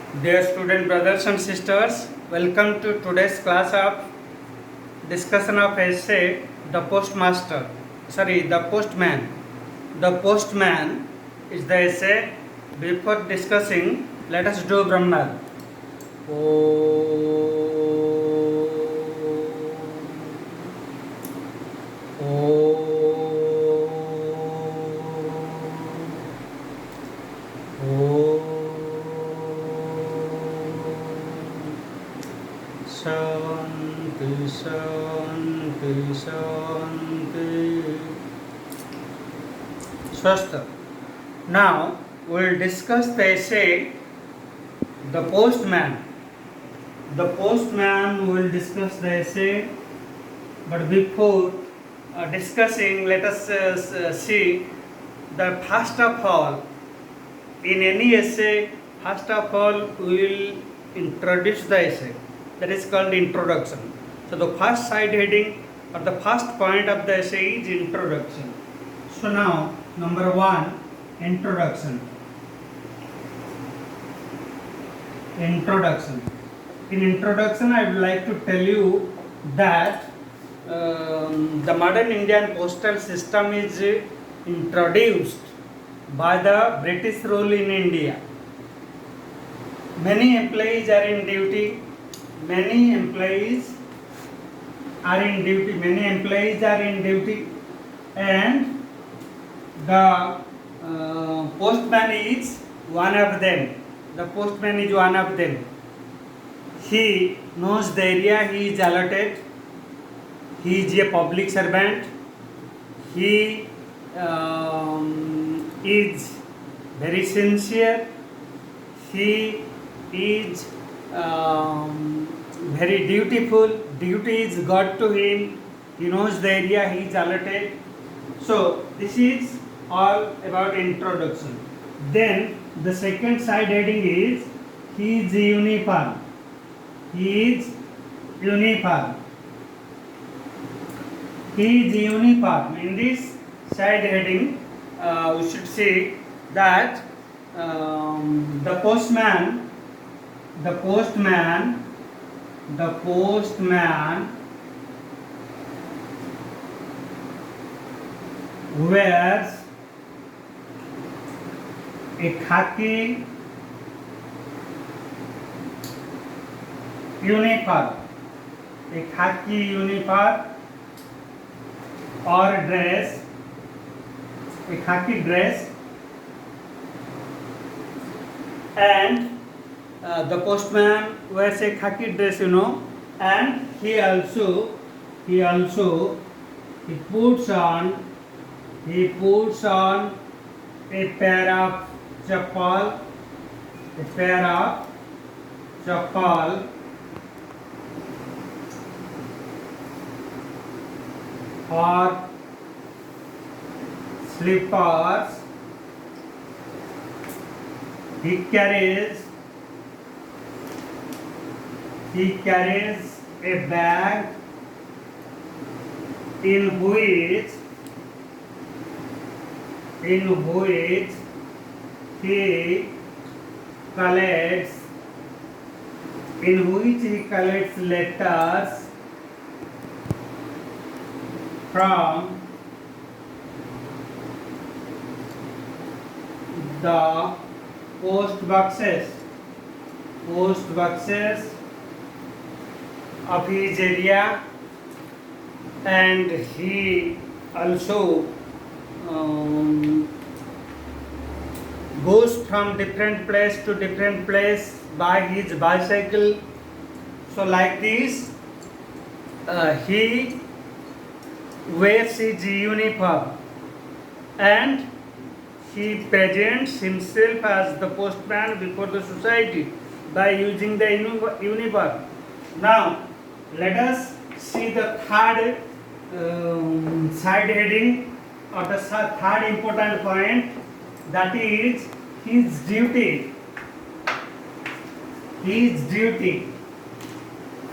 Dear student brothers and sisters, welcome to today's class of discussion of essay The Postmaster. The Postman. The Postman is the essay. Before discussing, let us do Brahma. Shanti, Shanti, Shanti. Swasth. Now we will discuss the essay The Postman. The Postman will discuss the essay, but before discussing, let us see the first of all. In any essay, first of all, we will introduce the essay. That is called introduction. So the first side heading or the first point of the essay is introduction. So now, number 1, introduction. Introduction. In introduction, I would like to tell you that the modern Indian postal system is introduced by the British rule in India. Many employees are in duty. Many employees are in duty, and the postman is one of them. He knows the area he is allotted. He is a public servant. He is very sincere. He is very dutiful. Duty is God to him. He knows the area he is allotted. So this is all about introduction. Then the second side heading is he is uniform. He is uniform. In this side heading, we should say that the postman wears a khaki uniform or dress, a khaki dress, and the postman wears a khaki dress, and he puts on a pair of chappal or slippers. He carries a bag in which he collects letters from the post boxes of his area, and he also goes from different place to different place by his bicycle. So like this, he wears his uniform and he presents himself as the postman before the society by using the uniform. Now let us see the third side heading or the third important point, that is his duty.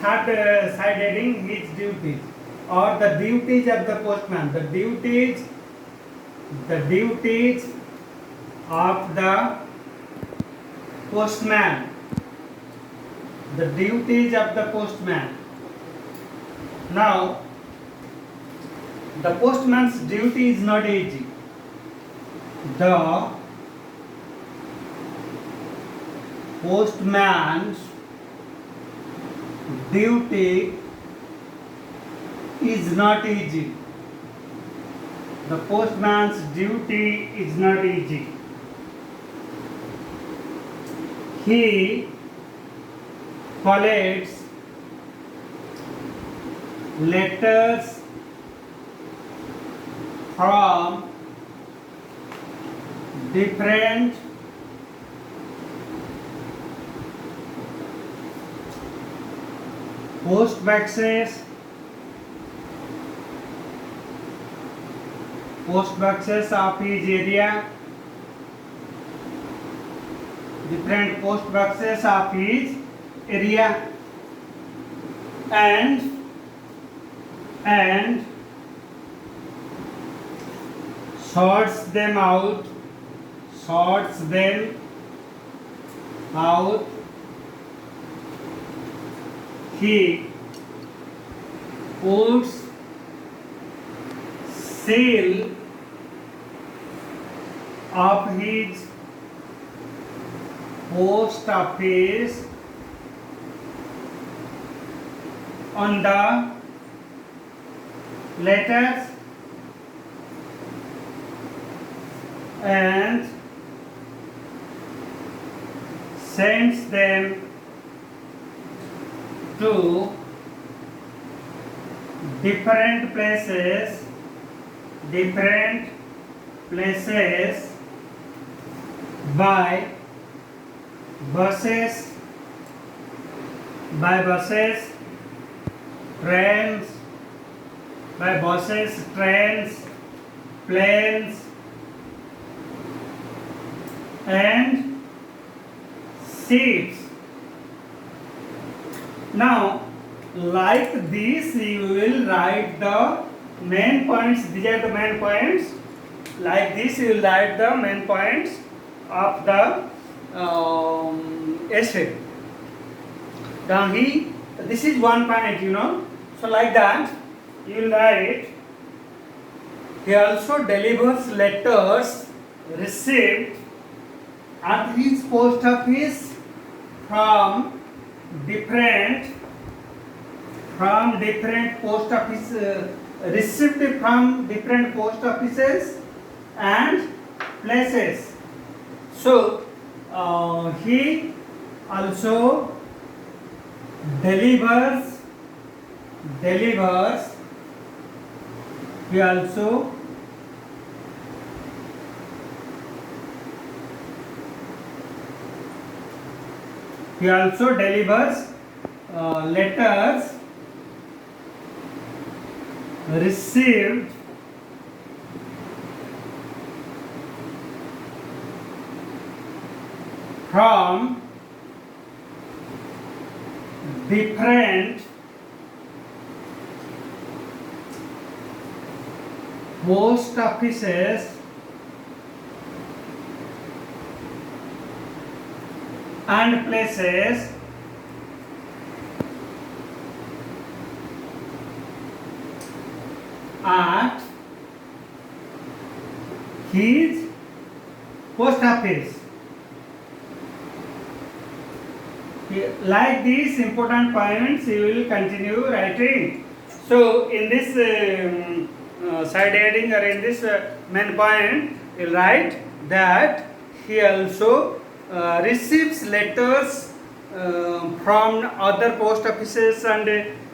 Third side heading, his duties or the duties of the postman. The duties of the postman The duties of the postman. Now, the postman's duty is not easy. The postman's duty is not easy. The postman's duty is not easy. He collects letters from different post boxes of his area, different post boxes of his area, and sorts them out he puts seal of his post office on the letters and sends them to different places by buses, trains, planes, and ships. Now, like this, you will write the main points. These are the main points. Like this, you will write the main points of the essay. Now, this is one point, So, like that, you will write. He also delivers letters received at his post office from different post office received from different post offices and places. So he also delivers he also delivers letters received from different post offices and places at his post office. Like these important points, you will continue writing. So, in this side heading or in this main point, you write that he also receives letters from other post offices and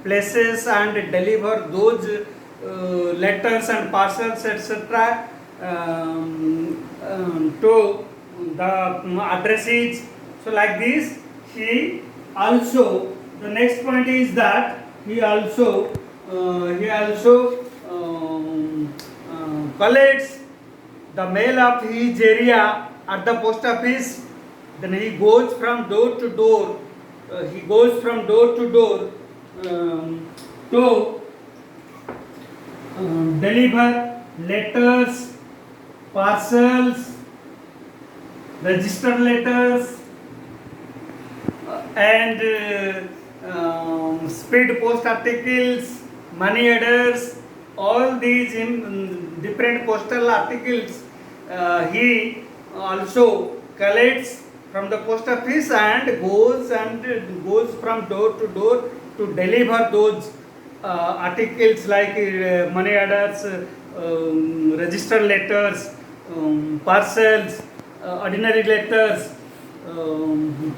places and deliver those letters and parcels, etc. To the addresses. So, like this, he also, the next point is that he also collects the mail of his area at the post office. Then he goes from door to door. To deliver letters, parcels, register letters, and speed post articles, money orders, all these different postal articles he also collects from the post office and goes from door to deliver those articles like money orders, register letters, parcels, ordinary letters,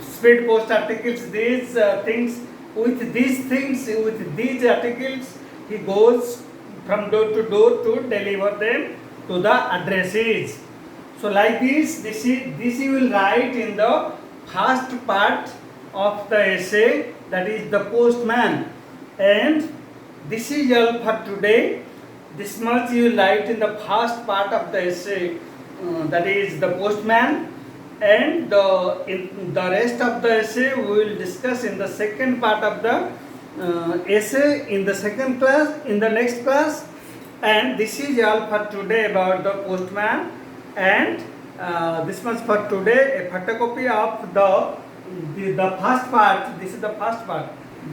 speed post articles, these things. With these articles, he goes from door to deliver them to the addresses. So like this you will write in the first part of the essay, that is the postman. And this is all for today. This much you will write in the first part of the essay, that is the postman. And in the rest of the essay we will discuss in the second part of the essay in the second class, in the next class. And this is all for today about the postman. And this much for today. A photocopy of the first part. This is the first part.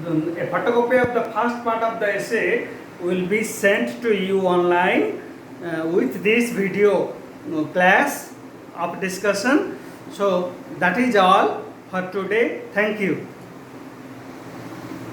A photocopy of the first part of the essay will be sent to you online with this video class of discussion. So that is all for today. Thank you.